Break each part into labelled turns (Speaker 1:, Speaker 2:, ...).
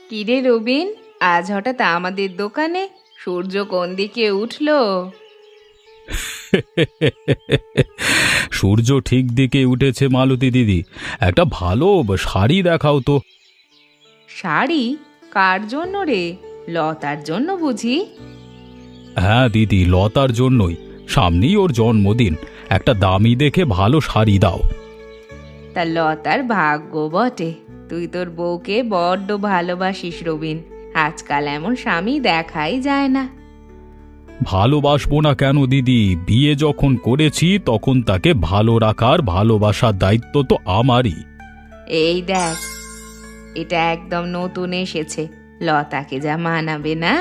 Speaker 1: কিরে রবিন, আজ হঠাৎ আমাদের দোকানে? সূর্য কোন দিকে উঠলো?
Speaker 2: সূর্য ঠিক দিকে উঠেছে মালতী দিদি। একটা ভালো শাড়ি দেখাও তো।
Speaker 1: শাড়ি? কার জন্য রে? লতার জন্য বুঝি?
Speaker 2: হ্যাঁ দিদি, লতার জন্যই। সামনেই ওর জন্মদিন, একটা দামি দেখে ভালো শাড়ি দাও।
Speaker 1: তা লতার ভাগ্য বটে, তুই তোর বউকে বড্ড ভালোবাসিস রবিন। আজকাল এমন স্বামী দেখাই যায় না।
Speaker 2: ভালোবাসবো না কেন দিদি? বিয়ে যখন করেছি তখন তাকে ভালো রাখার, ভালোবাসার দায়িত্ব তো আমারই।
Speaker 1: এই দেখ, এটা একদম নতুন এসেছে, লতাকে যা মানাবে না।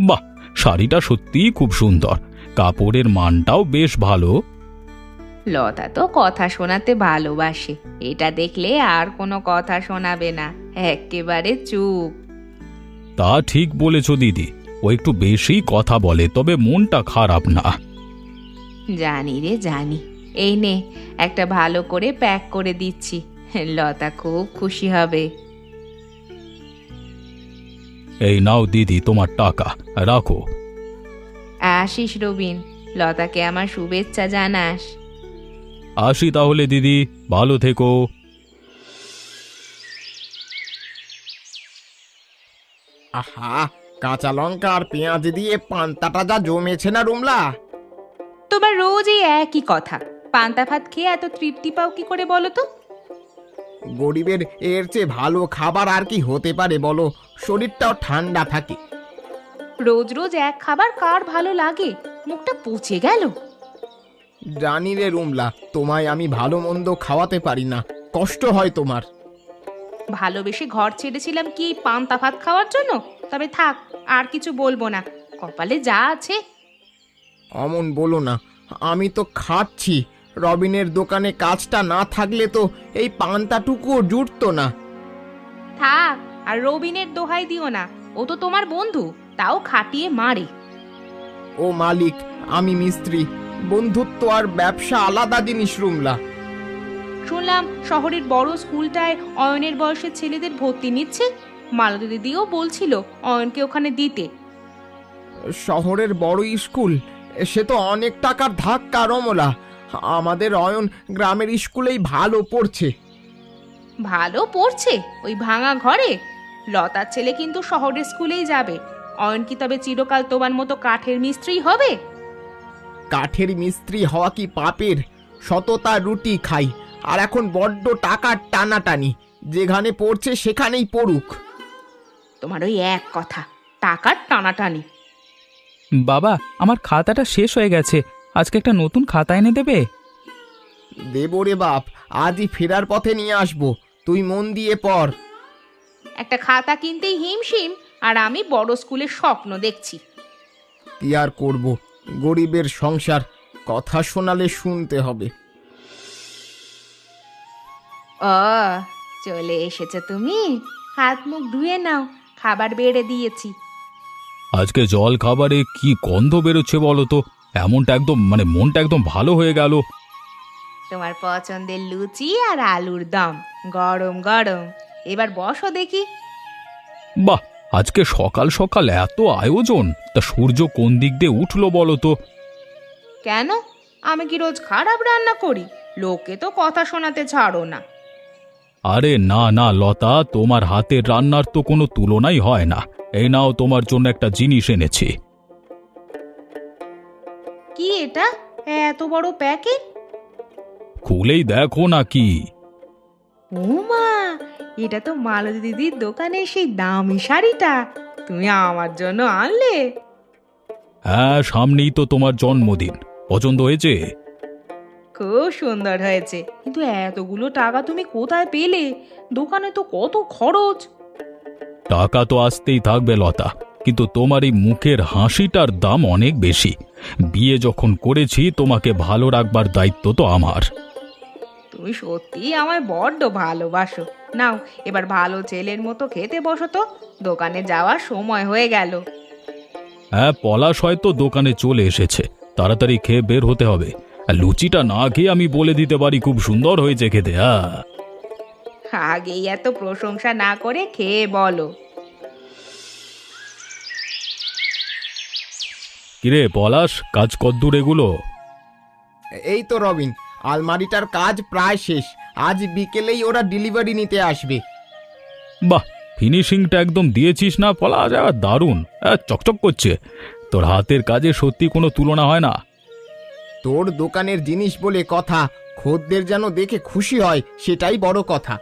Speaker 2: বাহ, শাড়িটা সত্যিই খুব সুন্দর, কাপড়ের মানটাও বেশ ভালো।
Speaker 1: লতা তো কথা শোনাতে ভালোবাসে, এটা দেখলে আর কোনো কথা শোনাবে না, একেবারে চুপ।
Speaker 2: তা ঠিক বলেছ দিদি, ও একটু বেশি কথা বলে, তবে মনটা খারাপ না।
Speaker 1: জানি রে জানি। এই নে, একটা ভালো করে প্যাক করে দিচ্ছি, লতা খুব খুশি হবে।
Speaker 2: এই নাও দিদি তোমার টাকা, রাখো।
Speaker 1: আসিস রবিন, লতাকে আমার শুভেচ্ছা জানাস।
Speaker 2: আসি তাহলে দিদি, ভালো থেকো।
Speaker 3: আহা, কাঁচা লঙ্কা আর পেঁয়াজ দিয়ে পান্তাটা যা জমেছে না রুমলা।
Speaker 1: তোমার রোজ এই একই কথা, পান্তা ভাত খেয়ে এত তৃপ্তি পাও কি করে বলো তো?
Speaker 3: গরিবের এর চেয়ে ভালো খাবার আর কি হতে পারে বলো? শরীরটাও ঠান্ডা থাকে।
Speaker 1: রোজ রোজ এক খাবার কার ভালো লাগে? মুখটা পচে গেল।
Speaker 3: জানি রে রুমলা, তোমায় আমি ভালো মন্দ খাওয়াতে পারি না, কষ্ট হয় তোমার।
Speaker 1: ভালোবেসে ঘর ছেড়েছিলাম কি এই পান্তা ভাত খাওয়ার জন্য? তবে থাক, আর কিছু বলবো না, কপালে যা আছে।
Speaker 3: অমন বলো না, আমি তো খাচ্ছি। রবিনের দোকানে কাজটা না থাকলে তো এই পান্তাটুকুও জুটতো না।
Speaker 1: থাক, আর রবিনের দোহাই দিও না, ও তো তোমার বন্ধু, তাও খাটিয়ে মারে।
Speaker 3: ও মালিক, আমি মিস্ত্রি, বন্ধুত্ব আর ব্যবসা আলাদা জিনিস রুমলা।
Speaker 1: শুনলাম শহরের বড় স্কুলটায় অয়নের বয়সের ছেলেদের ভর্তি নিচ্ছে, মালতী দিদিও বলছিল অয়নকে ওখানে দিতে।
Speaker 3: শহরের বড় স্কুল, সে তো অনেক টাকার ধাক্কা রমলা। আমাদের অয়ন গ্রামের স্কুলেই ভালো পড়ছে।
Speaker 1: ভালো পড়ছে ওই ভাঙা ঘরে? লতার ছেলে কিন্তু শহরের স্কুলেই যাবে। অয়ন কি তবে চিরকাল তোমার মতো কাঠের মিস্ত্রি হবে?
Speaker 3: কাঠের মিস্ত্রি হওয়া কি পাপের? সততা রুটি খাই, আর এখন বড্ড টাকার টানাটানি। যেখানে পড়ছে সেখানেই পড়ুক।
Speaker 1: তোমার ওই এক কথা, টাকার টানাটানি।
Speaker 4: বাবা, আমার খাতাটা শেষ হয়ে গেছে, আজকে একটা নতুন খাতা এনে দেবে?
Speaker 3: দেব রে বাপ, আজই ফেরার পথে নিয়ে আসবো, তুই মন দিয়ে পড়।
Speaker 1: একটা খাতা কিনতেই হিমশিম, আর আমি বড় স্কুলের স্বপ্ন দেখছি।
Speaker 3: কি আর করব, গরিবের সংসার, কথা শোনালে শুনতে হবে।
Speaker 1: ও, চলে এসেছো তুমি? হাত মুখ ধুয়ে নাও, খাবার বেড়ে দিয়েছি।
Speaker 2: আজকে জল খাবারে কি গন্ধ বেরোচ্ছে বলো তো? এমনটা একদম মনটা একদম ভালো হয়ে গেল।
Speaker 1: তোমার পছন্দের লুচি আর আলুর দম, গরম গরম। এবার বসো দেখি।
Speaker 2: বাহ, আজকে সকাল সকাল এত আয়োজন! তা সূর্য কোন দিক দিয়ে উঠলো বলো তো?
Speaker 1: কেন, আমি কি রোজ খারাপ রান্না করি? লোকে তো কথা শোনাতে ছাড়ো না।
Speaker 2: আরে না না লতা, তোমার হাতের রান্নার তো কোনো তুলনাই হয় না। এই নাও, তোমার জন্য একটা জিনিস এনেছি।
Speaker 1: কি এটা? এত বড় প্যাকেট!
Speaker 2: খুলেই দেখো না কি।
Speaker 1: ও মা, এটা তো মালতী দিদির দোকানে সেই দামি শাড়িটা তুমি আমার জন্য আনলে।
Speaker 2: হ্যাঁ, সামনেই তো তোমার জন্মদিন, পছন্দ হয়েছে?
Speaker 1: খুব সুন্দর হয়েছে, কিন্তু এতগুলো টাকা তুমি কোথায় পেলে? দোকানে তো কত খরচ।
Speaker 2: টাকা তো আসতেই থাকবে লতা, কিন্তু তোমার এই মুখের হাসিটার দাম অনেক বেশি। বিয়ে যখন করেছি, তোমাকে ভালো রাখবার দায়িত্ব তো আমার।
Speaker 1: তুমি সত্যি আমায় বড্ড ভালোবাসো। নাও, এবার ভালো ছেলের মতো খেতে বসো তো, দোকানে যাওয়ার সময় হয়ে গেল।
Speaker 2: হ্যাঁ, পলাশ হয়তো দোকানে চলে এসেছে, তাড়াতাড়ি খেয়ে বের হতে হবে। আর লুচিটা না খেয়ে আমি বলে দিতে পারি খুব সুন্দর হয়েছে খেতে। হ্যাঁ,
Speaker 1: আগেই এত প্রশংসা না করে খেয়ে বলো।
Speaker 2: কিরে পলাশ, কাজ কদ্দূর এগুলো?
Speaker 3: এই তো রবিন, আলমারিটার কাজ প্রায় শেষ। আজ বিকেলেই ওরা ডেলিভারি নিতে আসবে।
Speaker 2: বাহ, ফিনিশিংটা একদম দিয়েছিস না পলাশ, দারুণ, চকচক করছে। তোর হাতের কাজে সত্যি কোনো তুলনা হয় না।
Speaker 3: তোর দোকানের জিনিস বলে কথা, খদ্দের যেন দেখে খুশি হয় সেটাই বড় কথা।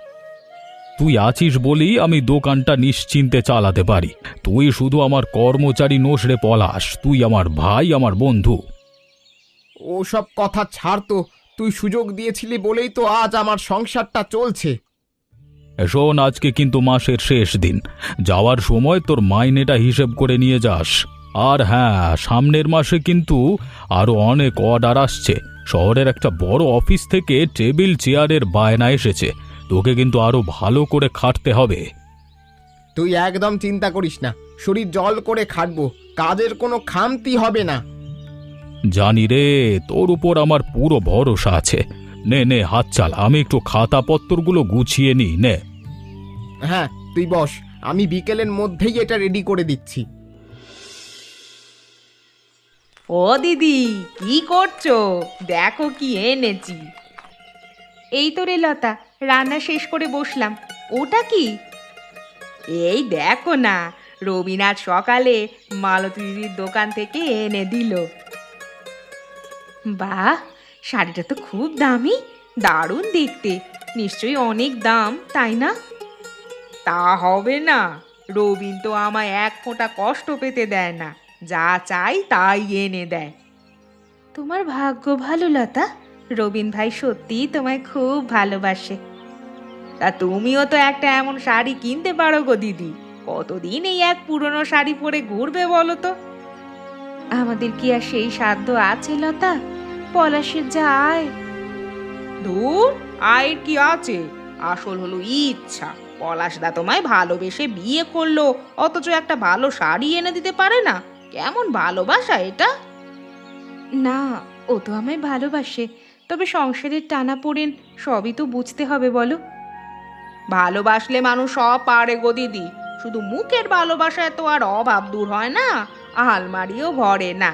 Speaker 2: তুই আছিস বলেই আমি দোকানটা নিশ্চিন্তে চালাতে পারি। তুই শুধু আমার কর্মচারী নোস রে পলাশ, তুই আমার ভাই, আমার বন্ধু।
Speaker 3: ওসব কথা ছাড় তো, তুই সুযোগ দিয়েছিলি বলেই তো আজ আমার সংসারটা চলছে।
Speaker 2: শোন, আজকে কিন্তু মাসের শেষ দিন, যাওয়ার সময় তোর মাইনেটা হিসেব করে নিয়ে যাস। আর হ্যাঁ, সামনের মাসে কিন্তু আরো অনেক অর্ডার আসছে। শহরের একটা বড় অফিস থেকে টেবিল চেয়ারের বায়না এসেছে, তোকে কিন্তু আরো ভালো করে খাটতে হবে।
Speaker 3: তুই একদম চিন্তা করিস না, শরীর জল করে খাটবো, কাজের কোনো খামতি হবে না।
Speaker 2: জানি রে, তোর উপর আমার পুরো ভরসা আছে। নে নে, হাত চাল, আমি একটু খাতাপত্রগুলো গুছিয়ে নিই। নে।
Speaker 3: হ্যাঁ, তুই বস, আমি বিকেলের মধ্যেই এটা রেডি করে দিচ্ছি।
Speaker 1: ও দিদি, কি করছো? দেখো কি এনেছি। এই তো রে লতা, রান্না শেষ করে বসলাম। ওটা কি? এই দেখো না, রবিন আজ সকালে মালতী দিদির দোকান থেকে এনে দিল। বাহ, শাড়িটা তো খুব দামি, দারুণ দেখতে। নিশ্চয়ই অনেক দাম, তাই না? তা হবে না, রবিন তো আমায় এক ফোঁটা কষ্ট পেতে দেয় না, যা চাই তাই এনে দেয়। তোমার ভাগ্য ভালো লতা, রবিন ভাই সত্যিই তোমায় খুব ভালোবাসে। তা তুমিও তো একটা এমন শাড়ি কিনতে পারো গো দিদি। কতদিন এই এক পুরনো শাড়ি পরে ঘুরবে বলো তো? আমাদের কি আর সেই সাধ্য আছে লতা? পলাশের যা আয়। দূর, আয়ের কি আছে, আসল হলো ইচ্ছা। পলাশদা তোমায় ভালোবেসে বিয়ে করলো, অথচ একটা ভালো শাড়ি এনে দিতে পারে না। কেমন ভালোবাসা এটা! না, ও তো আমায় ভালোবাসে, তবে সংসারের টানাপোড়েন সবই তো বুঝতে হবে বলো। ভালোবাসলে মানুষ সব পারে গো দিদি, শুধু মুখের ভালোবাসায় তো আর অভাব দূর হয় না, আলমারিও ভরে না।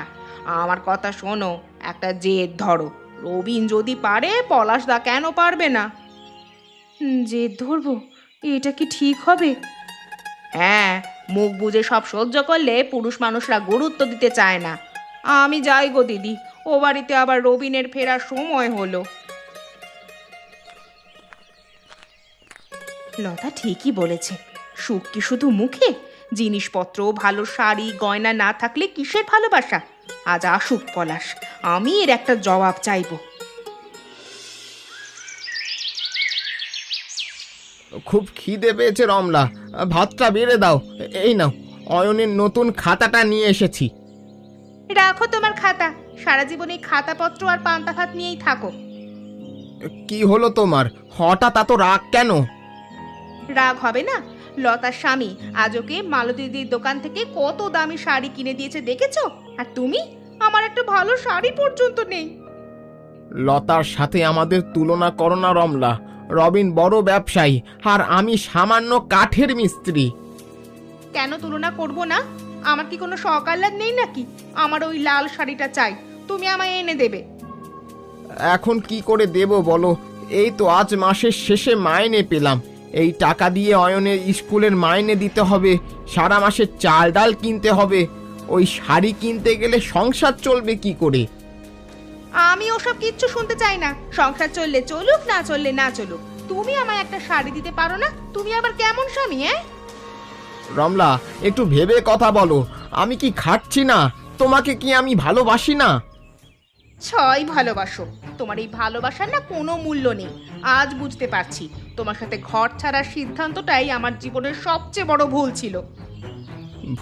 Speaker 1: আমার কথা শোনো, একটা জেদ ধরো। রবিন যদি পারে, পলাশদা কেন পারবে না? জেদ ধরবো? এটা কি ঠিক হবে? হ্যাঁ, মুখ বুজে সব সহ্য করলে পুরুষ মানুষরা গুরুত্ব দিতে চায় না। আমি যাই গো দিদি, ও বাড়িতে আবার রবিনের ফেরার সময় হলো। লতা ঠিকই বলেছে, সুখ কি শুধু মুখে? জিনিসপত্র, ভালো শাড়ি গয়না না থাকলে কিসের ভালোবাসা? আজ আসুক পলাশ, আমি এর একটা জবাব চাইব।
Speaker 3: খুব খিদে পেয়েছে রমলা, ভাতটা বেড়ে দাও। এই নাও, অয়নের নতুন খাতাটা নিয়ে এসেছি।
Speaker 1: রাখো তোমার খাতা, সারা জীবন এই খাতাপত্র আর পান্তা ভাত নিয়েই থাকো।
Speaker 3: কি হলো তোমার, হঠাৎ এত রাগ কেন?
Speaker 1: রাগ হবে না? লতার স্বামী আজ ওকে মালতী দিদির দোকান থেকে কত দামি শাড়ি কিনে দিয়েছে দেখেছো, আর তুমি? আমার একটা ভালো শাড়ি পর্যন্ত নেই।
Speaker 3: লতার সাথে আমাদের তুলনা করো না রমলা। রবিন বড় ব্যবসায়ী, আর আমি সামান্য কাঠের মিস্ত্রি।
Speaker 1: কেন তুলনা করব না? আমার কি কোনো শখ আহ্লাদ নেই নাকি? আমার ওই লাল শাড়িটা চাই, তুমি আমায় এনে দেবে।
Speaker 3: এখন কি করে দেব বলো? এই তো আজ মাসের শেষে মাইনে পেলাম, এই টাকা দিয়ে অয়নের স্কুলের মাইনে দিতে হবে, সারা মাসের চাল ডাল কিনতে হবে। ওই শাড়ি কিনতে গেলে সংসার চলবে কি করে?
Speaker 1: আমি ওসব কিচ্ছু শুনতে চাই না। সংসার চললে চলুক, না চললে না চলুক, তুমি আমায় একটা শাড়ি দিতে পারো না? তুমি আবার কেমন স্বামী?
Speaker 3: রমলা, একটু ভেবে কথা বলো। আমি কি খাচ্ছি না? তোমাকে কি আমি ভালোবাসি না?
Speaker 1: ছয় ভালোবাসো, তোমার এই ভালোবাসার না কোনো মূল্য নেই। আজ বুঝতে পারছি, তোমার সাথে ঘর ছাড়ার সিদ্ধান্তটাই আমার জীবনের সবচেয়ে বড় ভুল ছিল।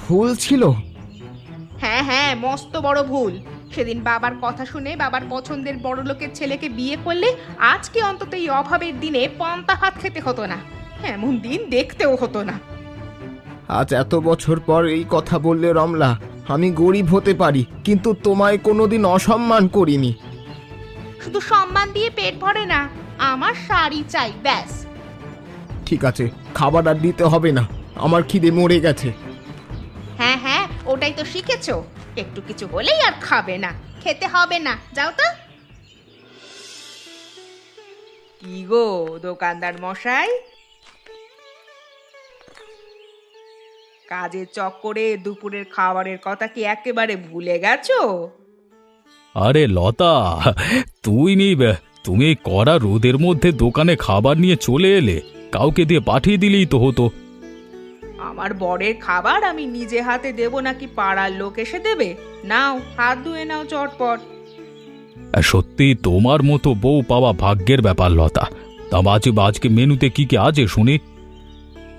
Speaker 3: ভুল ছিল?
Speaker 1: হ্যাঁ হ্যাঁ, মস্ত বড় ভুল। সেদিন বাবার কথা শুনে বাবার পছন্দের বড় লোকের ছেলেকে বিয়ে করলে আজকে অন্তত এই অভাবের দিনে পান্তা ভাত খেতে হতো না, এমন দিন দেখতেও হতো না।
Speaker 3: আজ এত বছর পর এই কথা বললে রমলা, আমি গরিব হতে পারি, কিন্তু তোমায় কোনোদিন অসম্মান করিনি।
Speaker 1: শুধু সম্মান দিয়ে পেট ভরে না, আমার শাড়ি চাই, ব্যাস।
Speaker 3: ঠিক আছে, খাবার আর দিতে হবে না, আমার খিদে মরে গেছে।
Speaker 1: হ্যাঁ হ্যাঁ, ওটাই তো শিখেছো, একটু কিছু হলেই আর খাবে না, খেতে হবে না, যাও তো। কি গো দোকানদার মশাই, কাজের চক্করে দুপুরের খাবারের কথা কি একেবারে ভুলে গেছো?
Speaker 2: আরে লতা, তুমি এই কড়া রোদের মধ্যে দোকানে খাবার নিয়ে চলে এলে, কাউকে দিয়ে পাঠিয়ে দিলেই তো হতো।
Speaker 1: আমার বরের খাবার আমি নিজে হাতে দেব নাকি পাড়ার লোক এসে দেবে? নাও হাত ধুয়ে নাও চটপট।
Speaker 2: সত্যি তোমার মতো বউ পাওয়া ভাগ্যের ব্যাপার লতা। তা আজকে মেনুতে কি কি আছে শুনি?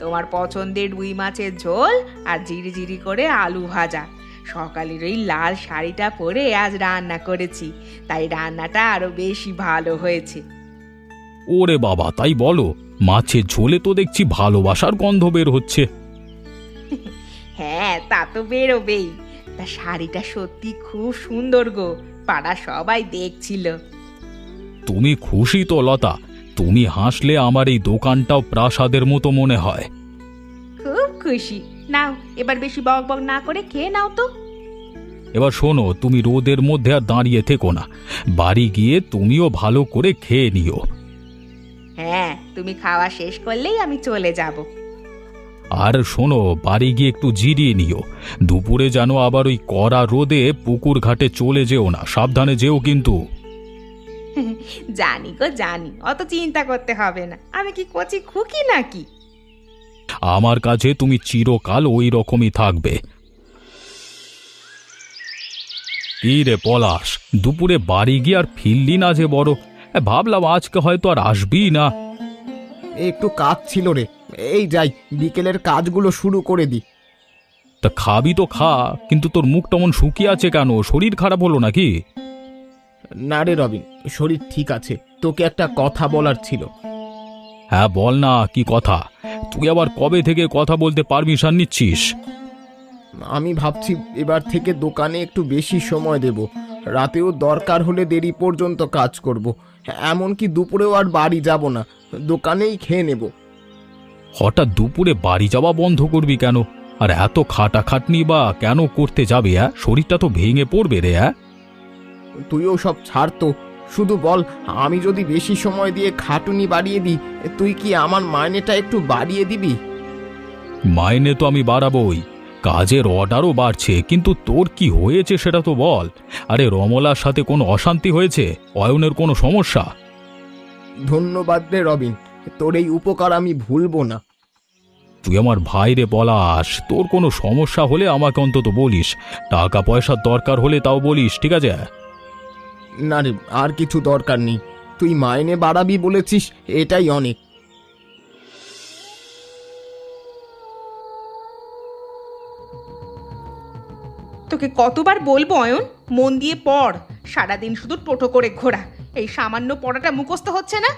Speaker 1: তোমার পছন্দের রুই মাছের ঝোল আর জিরি করে আলু ভাজা। সকালের ওই লাল শাড়িটা পরে আজ রান্না করেছি, তাই রান্নাটা আরো বেশি ভালো হয়েছে।
Speaker 2: ওরে বাবা, তাই বলো? মাছের ঝোলে তো দেখছি ভালোবাসার গন্ধ বের হচ্ছে।
Speaker 1: হ্যাঁ, তা তো বেরোবেই। তা শাড়িটা সত্যি খুব সুন্দর গো, পাড়া সবাই দেখছিল।
Speaker 2: তুমি খুশি তো লতা? তুমি হাসলে আমার এই দোকানটাও প্রাসাদের মতো মনে হয়।
Speaker 1: খুব খুশি। নাও এবার বেশি বক বক না করে খেয়ে নাও তো।
Speaker 2: এবার শোনো, তুমি রোদের মধ্যে আর দাঁড়িয়ে থেকো না, বাড়ি গিয়ে তুমিও ভালো করে খেয়ে নিও।
Speaker 1: হ্যাঁ, তুমি খাওয়া শেষ করলেই আমি চলে যাব।
Speaker 2: আর শোনো, বাড়ি গিয়ে একটু জিরিয়ে নিও। দুপুরে যেন আবার ওই কড়া রোদে পুকুর ঘাটে চলে যেও না, সাবধানে যেও কিন্তু।
Speaker 1: জানি গো জানি, অত চিন্তা করতে হবে না, আমি কি কচি খুকি নাকি?
Speaker 2: আমার কাছে তুমি চিরকাল ওই রকমই থাকবে। কি রে পলাশ, দুপুরে বাড়ি গিয়ে আর ফিরলি না যে বড়? ভাবলাম আজকে হয়তো আর আসবি না।
Speaker 3: একটু কাজ ছিল রে, এই যাই, বিকেলের কাজগুলো শুরু করে দি।
Speaker 2: তা খাবি তো খা, কিন্তু তোর মুখ তেমন শুকিয়ে আছে কেন? শরীর খারাপ হলো নাকি?
Speaker 3: না রে রবিন, শরীর ঠিক আছে। তোকে একটা কথা বলার ছিল।
Speaker 2: হ্যাঁ বল না, কি কথা? তুই আবার কবে থেকে কথা বলতে পারমিশন নিচ্ছিস?
Speaker 3: আমি ভাবছি এবার থেকে দোকানে একটু বেশি সময় দেব, রাতেও দরকার হলে দেরি পর্যন্ত কাজ করব, এমনকি দুপুরেও আর বাড়ি যাব না, দোকানেই খেয়ে নেব।
Speaker 2: হঠাৎ দুপুরে বাড়ি যাওয়া বন্ধ করবি কেন? আর এত খাটাখাটনি বা কেন করতে যাবে? শরীরটা তো ভেঙে পড়বে রে।
Speaker 3: তুইও সব ছাড় তো, শুধু বল, আমি যদি বেশি সময় দিয়ে খাটুনি বাড়িয়ে দিই, তুই কি আমার মাইনেটা একটু বাড়িয়ে দিবি?
Speaker 2: মাইনে তো আমি বাড়াবই, কাজের অর্ডারও বাড়ছে, কিন্তু তোর কি হয়েছে সেটা তো বল। আরে রমলার সাথে কোনো অশান্তি হয়েছে? অয়নের কোনো সমস্যা?
Speaker 3: ধন্যবাদ রে রবিন, তোর এই উপকার আমি ভুলবো না।
Speaker 2: তুই আমার ভাই রে পলাশ, তোর কোনো সমস্যা হলে আমাকে অন্তত বলিস, টাকা পয়সার দরকার হলে তাও বলিস, ঠিক আছে?
Speaker 3: না রে, আর কিছু দরকার নেই, তুই মাইনে বাড়াবি বলেছিস, এটাই অনেক।
Speaker 1: তোকে কতবার বলবো অয়ন, মন দিয়ে পড়। সারাদিন শুধু টোটো করে ঘোরা, এই সামান্য পড়াটা মুখস্থ হচ্ছে না।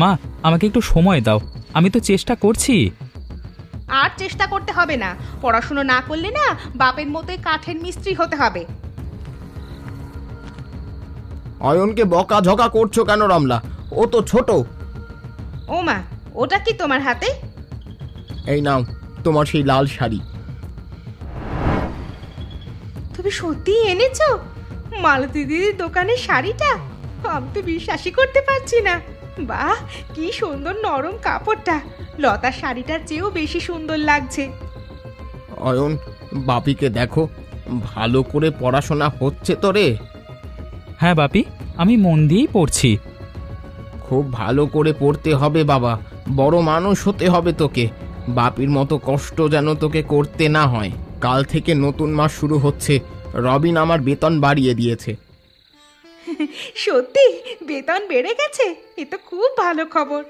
Speaker 4: মা, আমাকে একটু সময় দাও, আমি তো চেষ্টা করছি।
Speaker 1: আর চেষ্টা করতে হবে না, পড়াশুনো না করলে না বাপের মতোই কাঠের মিস্ত্রি হতে হবে।
Speaker 3: অয়নকে বকাঝকা করছো কেন রমলা? ও তো ছোট।
Speaker 1: ও মা, ওটা কি তোমার হাতে?
Speaker 3: এই নাও তোমার সেই লাল শাড়ি।
Speaker 1: তুমি সত্যি এনেছো মালতী দিদির দোকানের শাড়িটা? আমি তো বিশ্বাসই করতে পারছি না। বাহ, কি সুন্দর নরম কাপড়টা, লতার শাড়িটার চেয়েও বেশি সুন্দর লাগছে।
Speaker 3: অয়ন, বাপিকে দেখো, ভালো করে পড়াশোনা হচ্ছে তো রে?
Speaker 4: হ্যাঁ বাপি, আমি মন দিয়েই পড়ছি।
Speaker 3: খুব ভালো করে পড়তে হবে বাবা, বড় মানুষ হতে হবে তোকে। বাপির মতো কষ্ট যেন তোকে করতে না হয়। কাল থেকে নতুন মাস শুরু হচ্ছে, রবিন আমার বেতন বাড়িয়ে দিয়েছে।
Speaker 1: সত্যি বেতন বেড়ে গেছে? এ তো খুব ভালো খবর।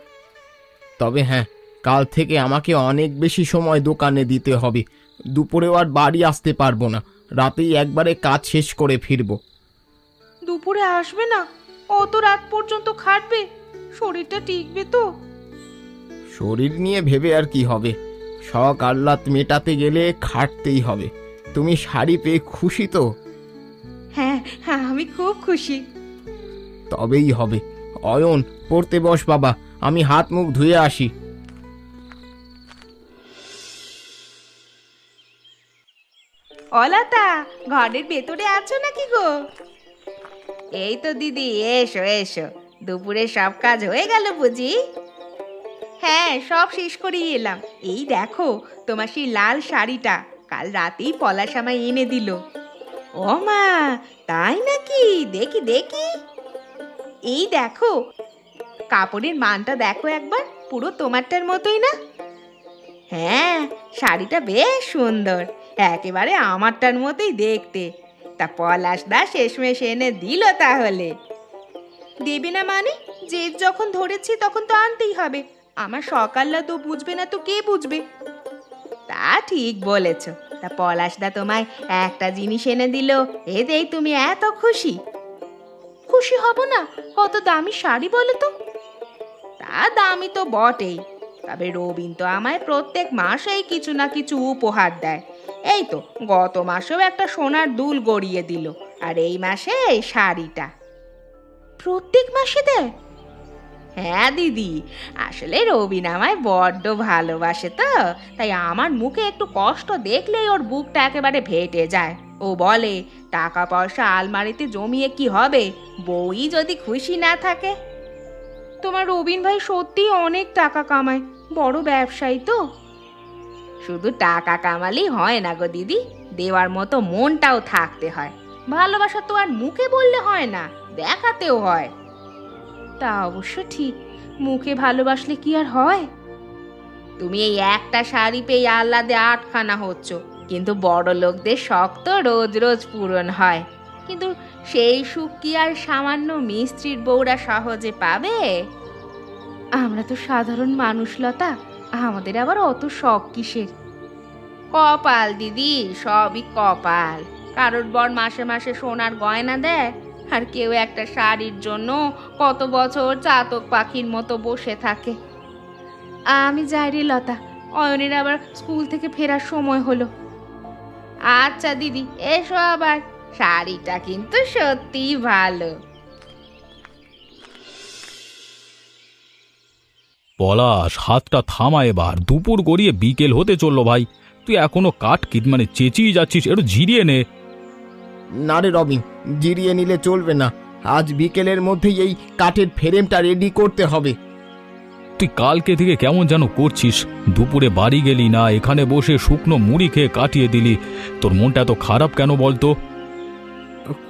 Speaker 3: তবে হ্যাঁ, কাল থেকে আমাকে অনেক বেশি সময় দোকানে দিতে হবে। দুপুরেও আর বাড়ি আসতে পারবো না, রাতেই একবারে কাজ শেষ করে ফিরবো।
Speaker 1: দুপুরে আসবে না? অত রাত পর্যন্ত খাটবে? শরীরটা টিকবে তো?
Speaker 3: শরীর নিয়ে ভেবে আর কি হবে, শখ আহ্লাদ মেটাতে গেলে খাটতেই হবে। তুমি শাড়ি পেয়ে খুশি তো?
Speaker 1: হ্যাঁ হ্যাঁ, আমি খুব খুশি।
Speaker 3: তবেই হবে। অয়ন, পড়তে বস বাবা, আমি হাত মুখ ধুয়ে আসি।
Speaker 1: অলতা, ঘরের ভেতরে আছো নাকি গো? এই তো দিদি, এসো এসো। দুপুরে সব কাজ হয়ে গেল বুঝি? হ্যাঁ, সব শেষ করেই এলাম। এই দেখো, তোমার সেই লাল শাড়িটা কাল রাতেই পলাশ আমায় এনে দিল। ও মা, তাই নাকি? দেখি দেখি। এই দেখো, কাপড়ের মানটা দেখো একবার, পুরো তোমারটার মতোই না? হ্যাঁ, শাড়িটা বেশ সুন্দর, একেবারে আমারটার মতোই দেখতে। তা পলাশ দা শেষমেশ এনে দিল তাহলে? দেবে না মানে? জেদ যখন ধরেছি তখন তো আনতেই হবে। আমার সকাল্লা তো বুঝবে না তো কে বুঝবে? তা ঠিক বলেছ। তা পলাশ দা তোমায় একটা জিনিস এনে দিল, এতেই তুমি এত খুশি? খুশি হব না? কত দামি শাড়ি বলো তো। তা দামি তো বটেই, তবে রবিন তো আমায় প্রত্যেক মাসেই কিছু না কিছু উপহার দেয়। এই তো গত মাসেও একটা সোনার দুল গড়িয়ে দিল, আর এই মাসে এই শাড়িটা। প্রত্যেক মাসে দেয়? হ্যাঁ দিদি, আসলে রবিন আমায় বড্ড ভালোবাসে তো, তাই আমার মুখে একটু কষ্ট দেখলেই ওর বুকটা একেবারে ফেটে যায়। ও বলে, টাকা পয়সা আলমারিতে জমিয়ে কি হবে, বউই যদি খুশি না থাকে। তোমার রবিন ভাই সত্যিই অনেক টাকা কামায়, বড় ব্যবসায়ী তো। শুধু টাকা কামালেই হয় না গো দিদি, দেওয়ার মতো মনটাও থাকতে হয়। ভালোবাসা তো আর মুখে বললে হয় না, দেখাতেও হয়। তা অবশ্য ঠিক, মুখে ভালোবাসলে কি আর হয়? তুমি এই একটা শাড়ি পেয়ে আহ্লাদে আটখানা হচ্ছ, কিন্তু বড় লোকদের শখ তো রোজ রোজ পূরণ হয়। কিন্তু সেই সুখ কি আর সামান্য মিস্ত্রির বউরা সহজে পাবে? আমরা তো সাধারণ মানুষ লতা, আমাদের আবার অত শখ কিসের? কপাল দিদি, সবই কপাল। কারোর বর মাসে মাসে সোনার গয়না দেয়, আর কেউ একটা শাড়ির জন্য কত বছর চাতক পাখির মতো বসে থাকে। আমি যাই রে লতা, অয়নের আবার স্কুল থেকে ফেরার সময় হলো। আচ্ছা দিদি, এসো আবার। শাড়িটা কিন্তু সত্যিই ভালো।
Speaker 2: পলাশ, হাতটা থামা এবার, দুপুর গড়িয়ে বিকেল হতে চললো ভাই। তুই এখনো মানে চেঁচিয়ে যাচ্ছিস, একটু জিরিয়ে নে।
Speaker 3: না রে রবিন, জিরিয়ে নিলে চলবে না। আজ বিকেলের মধ্যেই এই কাঠের ফ্রেমটা রেডি করতে হবে।
Speaker 2: তুই কালকে থেকে কেমন যেন করছিস, দুপুরে বাড়ি গেলি না, এখানে বসে শুকনো মুড়ি খেয়ে কাটিয়ে দিলি। তোর মনটা এত খারাপ কেন বলতো?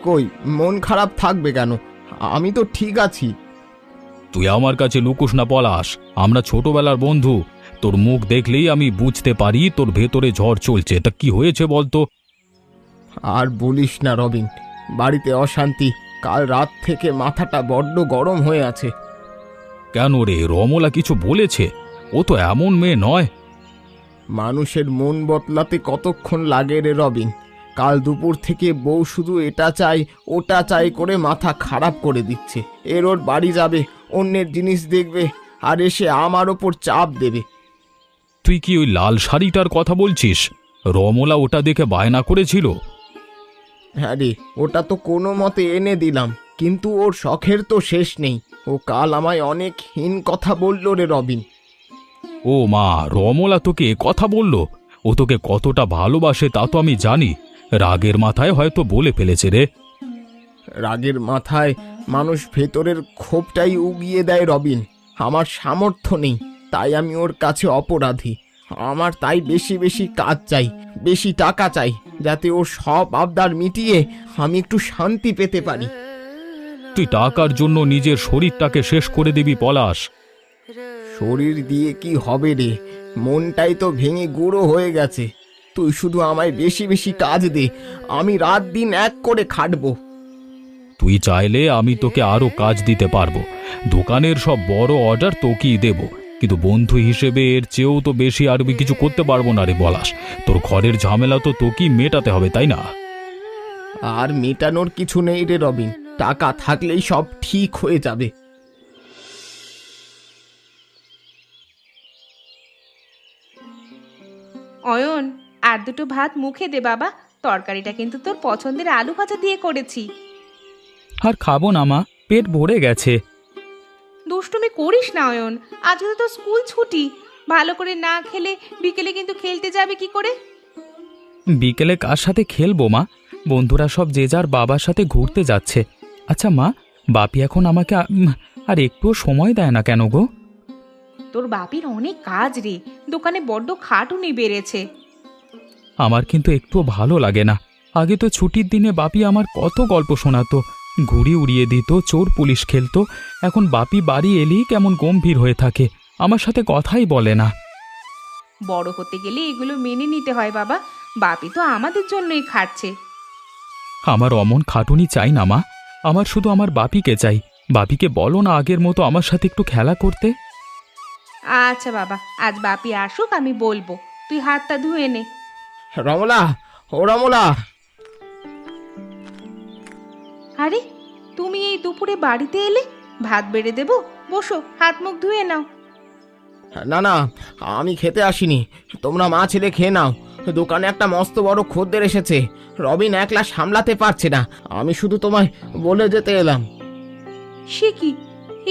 Speaker 3: কই, মন খারাপ থাকবে কেন? আমি তো ঠিক আছি।
Speaker 2: তুই আমার কাছে লুকোস না পলাশ, আমরা ছোটবেলার বন্ধু। তোর মুখ দেখলেই আমি বুঝতে পারি তোর ভেতরে ঝড় চলছে। তা কি হয়েছে বলতো?
Speaker 3: আর বলিস না রবিন, বাড়িতে অশান্তি। কাল রাত থেকে মাথাটা বড্ড গরম হয়ে আছে।
Speaker 2: কেন রে, রমলা কিছু বলেছে? ও তো এমন মেয়ে নয়।
Speaker 3: মানুষের মন বদলাতে কতক্ষণ লাগে রে রবিন। কাল দুপুর থেকে বউ শুধু এটা চাই ওটা চাই করে মাথা খারাপ করে দিচ্ছে। এর ওর বাড়ি যাবে, অন্যের জিনিস দেখবে, আর এসে আমার ওপর চাপ দেবে।
Speaker 2: তুই কি ওই লাল শাড়িটার কথা বলছিস? রমলা ওটা দেখে বায়না করেছিল।
Speaker 3: হ্যাঁ রে, ওটা তো কোনো মতে এনে দিলাম, কিন্তু ওর শখের তো শেষ নেই। ও কাল আমায় অনেক হীন কথা বলল রে রবিন।
Speaker 2: ও মা, রমলা তোকে এ কথা বলল? ও তোকে কতটা ভালোবাসে তা তো আমি জানি। রাগের মাথায় হয়তো বলে ফেলেছে রে।
Speaker 3: রাগের মাথায় মানুষ ভেতরের ক্ষোভটাই উগিয়ে দেয় রবিন। আমার সামর্থ্য নেই, তাই আমি ওর কাছে অপরাধী। আমার তাই বেশি বেশি কাজ চাই, বেশি টাকা চাই, যাতে ওর সব আবদার মিটিয়ে আমি একটু শান্তি পেতে পারি।
Speaker 2: তুই টাকার জন্য নিজের শরীরটাকে শেষ করে দিবি পলাশ।
Speaker 3: শরীর দিয়ে কি হবে রে, মনটাই তো ভেঙে গুঁড়ো হয়ে গেছে। তুই শুধু আমায় বেশি বেশি কাজ দে, আমি রাত দিন এক করে খাটবো।
Speaker 2: তুই চাইলে আমি তোকে আরো কাজ দিতে পারবো। দোকানের সব বড় অর্ডার তোকেই দেব, কিন্তু বন্ধু হিসেবে এর চেয়েও তো বেশি আর আমি কিছু করতে পারবো না রে পলাশ। তোর ঘরের ঝামেলা তো তোকেই মেটাতে হবে, তাই না?
Speaker 3: আর মেটানোর কিছু নেই রে রবিন, টাকা থাকলেই সব ঠিক হয়ে যাবে।
Speaker 1: অয়ন, আর দুটো ভাত মুখে দে বাবা। তরকারিটা কিন্তু তোর পছন্দের আলু ভাজা দিয়ে করেছি।
Speaker 4: আর খাবো না মা, পেট ভরে গেছে।
Speaker 1: দুষ্টুমি করিস না অয়ন, আজ তো তোর স্কুল ছুটি। ভালো করে না খেলে বিকেলে কিন্তু খেলতে যাবে কি করে?
Speaker 4: বিকেলে কার সাথে খেলবো মা? বন্ধুরা সব যে যার বাবার সাথে ঘুরতে যাচ্ছে। আচ্ছা মা, বাপি এখন আমাকে আর একটুও সময় দেয় না কেন গো?
Speaker 1: তোর বাপির অনেক কাজ রে, দোকানে বড্ড খাটুনি বেড়েছে।
Speaker 4: আমার কিন্তু একটুও ভালো লাগে না। আগে তো ছুটির দিনে বাপি আমার কত গল্প শোনাতো, ঘুড়ি উড়িয়ে দিত, চোর পুলিশ খেলতো। এখন বাপি বাড়ি এলেই কেমন গম্ভীর হয়ে থাকে, আমার সাথে কথাই বলে না।
Speaker 1: বড় হতে গেলে এগুলো মেনে নিতে হয় বাবা, বাপি তো আমাদের জন্যই খাটছে।
Speaker 4: আমার অমন খাটুনি চাই না মা, আমার শুধু আমার বাপিকে চাই। বাপিকে বলো না আগের মতো আমার সাথে একটু খেলা করতে।
Speaker 1: আচ্ছা বাবা, আজ বাপি আসুক, আমি বলবো। তুই হাতটা ধুয়ে নে।
Speaker 3: রমলা, ও রমলা।
Speaker 1: আরে, তুমি এই দুপুরে বাড়িতে এলে? ভাত বেড়ে দেবো, বসো, হাত মুখ ধুয়ে নাও।
Speaker 3: না না, আমি খেতে আসিনি, তোমরা মা ছেলে খেয়ে নাও। দোকানে একটা মস্ত বড় খদ্দের এসেছে, রবিন একলা সামলাতে পারছে না, আমি শুধু তোমায় বলে যেতে এলাম।
Speaker 1: সে কি,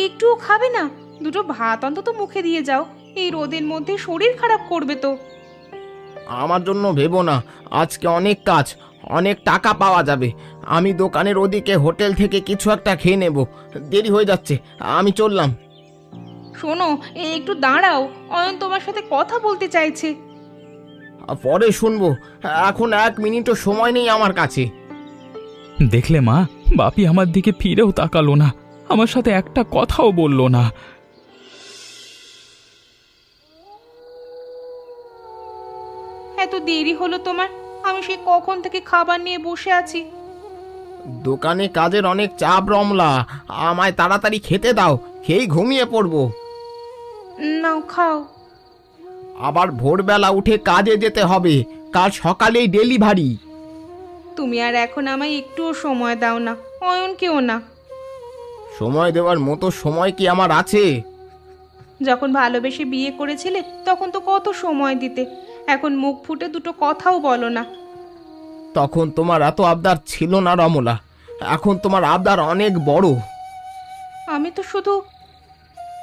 Speaker 1: একটুও খাবে না? দুটো ভাত অন্তত মুখে দিয়ে যাও, এই রোদের মধ্যে শরীর খারাপ করবে তো।
Speaker 3: আমার জন্য ভেবো না, আজকে অনেক কাজ, অনেক টাকা পাওয়া যাবে। আমি দোকানের ওদিকে হোটেল থেকে কিছু একটা খেয়ে নেব, দেরি হয়ে যাচ্ছে, আমি চললাম।
Speaker 1: শোনো, একটু দাঁড়াও, অয়ন তোমার সাথে কথা বলতে চাইছে।
Speaker 3: পরে শুনবো, এখন 1 মিনিটও সময় নেই আমার কাছে।
Speaker 4: দেখলে মা, বাপি আমার দিকে ফিরেও তাকালো না, আমার সাথে একটা কথাও বলল না।
Speaker 1: এত দেরি হলো তোমার? আমি সে কখন থেকে খাবার নিয়ে বসে আছি।
Speaker 3: দোকানে কাজের অনেক চাপ রমলা, আমায় তাড়াতাড়ি খেতে দাও, খেয়েই ঘুমিয়ে পড়বো।
Speaker 1: নাও খাও।
Speaker 3: আবার ভোরবেলা উঠে কাজে যেতে হবে, কাল সকালেই ডেলিভারি।
Speaker 1: তুমি আর এখন আমায় একটুও সময় দাও না, অয়নকেও না।
Speaker 3: সময় দেওয়ার মতো সময় কি আমার আছে?
Speaker 1: যখন ভালোবেসে বিয়ে করেছিলে তখন তো কত সময় দিতে, এখন মুখ ফুটে দুটো কথাও বলো না।
Speaker 3: তখন তোমার এত আবদার ছিল না রমলা, এখন তোমার আবদার অনেক বড়।
Speaker 1: আমি তো শুধু...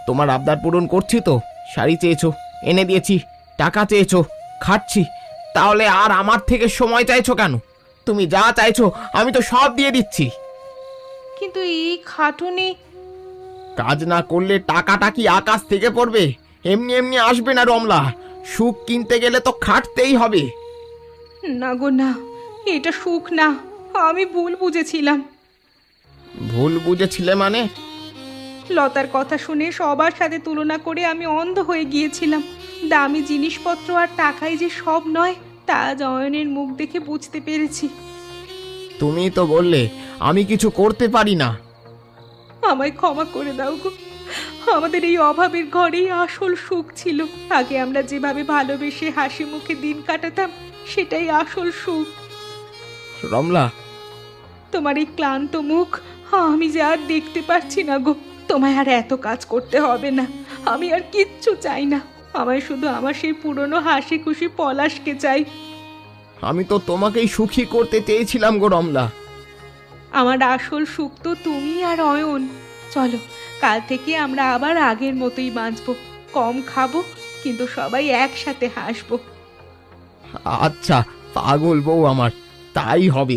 Speaker 3: তোমার আবদার পূরণ করছি তো, শাড়ি চেয়েছো, এনে দিয়েছি, টাকা চেয়েছো, খাচ্ছি, তাহলে আর আমার থেকে সময় চাইছো কেন? তুমি যা চাইছো আমি তো সব দিয়ে দিচ্ছি।
Speaker 1: কিন্তু এই খাটুনি...
Speaker 3: কাজ না করলে টাকাটা কি আকাশ থেকে পড়বে? এমনি এমনি আসবে না রমলা, সুখ কিনতে গেলে তো খাটতেই হবে।
Speaker 1: না গো না, এটা সুখ না, আমি ভুল বুঝেছিলাম।
Speaker 3: ভুল বুঝেছিলে মানে?
Speaker 1: লতার কথা শুনে সবার সাথে তুলনা করে আমি অন্ধ হয়ে গিয়েছিলাম। দামি জিনিসপত্র আর টাকাই যে সব নয়, তা আজ অয়নের মুখ দেখে বুঝতে পেরেছি।
Speaker 3: তুমি তো বললে আমি কিছু করতে পারি না।
Speaker 1: আমায় ক্ষমা করে দাও গো, আমাদের এই অভাবের ঘরেই আসল সুখ ছিল। আগে আমরা যেভাবে ভালোবেসে হাসি মুখে দিন কাটাতাম, সেটাই আসল সুখ।
Speaker 3: রমলা,
Speaker 1: তোমার এই ক্লান্ত মুখ আমি যে আর দেখতে পারছি না গো। তোমায় আর এত কাজ করতে হবে না, আমি আর কিচ্ছু চাই না। আমায় শুধু আমার সেই পুরনো হাসি খুশি পলাশকে চাই।
Speaker 3: আমি তো তোমাকেই সুখী করতে চেয়েছিলাম গো রমলা।
Speaker 1: আমার আসল সুখ তো তুমি আর অয়ন। চলো, কাল থেকে আমরা আবার আগের মতোই বাঁচবো, কম খাবো, কিন্তু সবাই একসাথে হাসবো।
Speaker 3: আচ্ছা, পাগল বউ আমার, তাই হবে।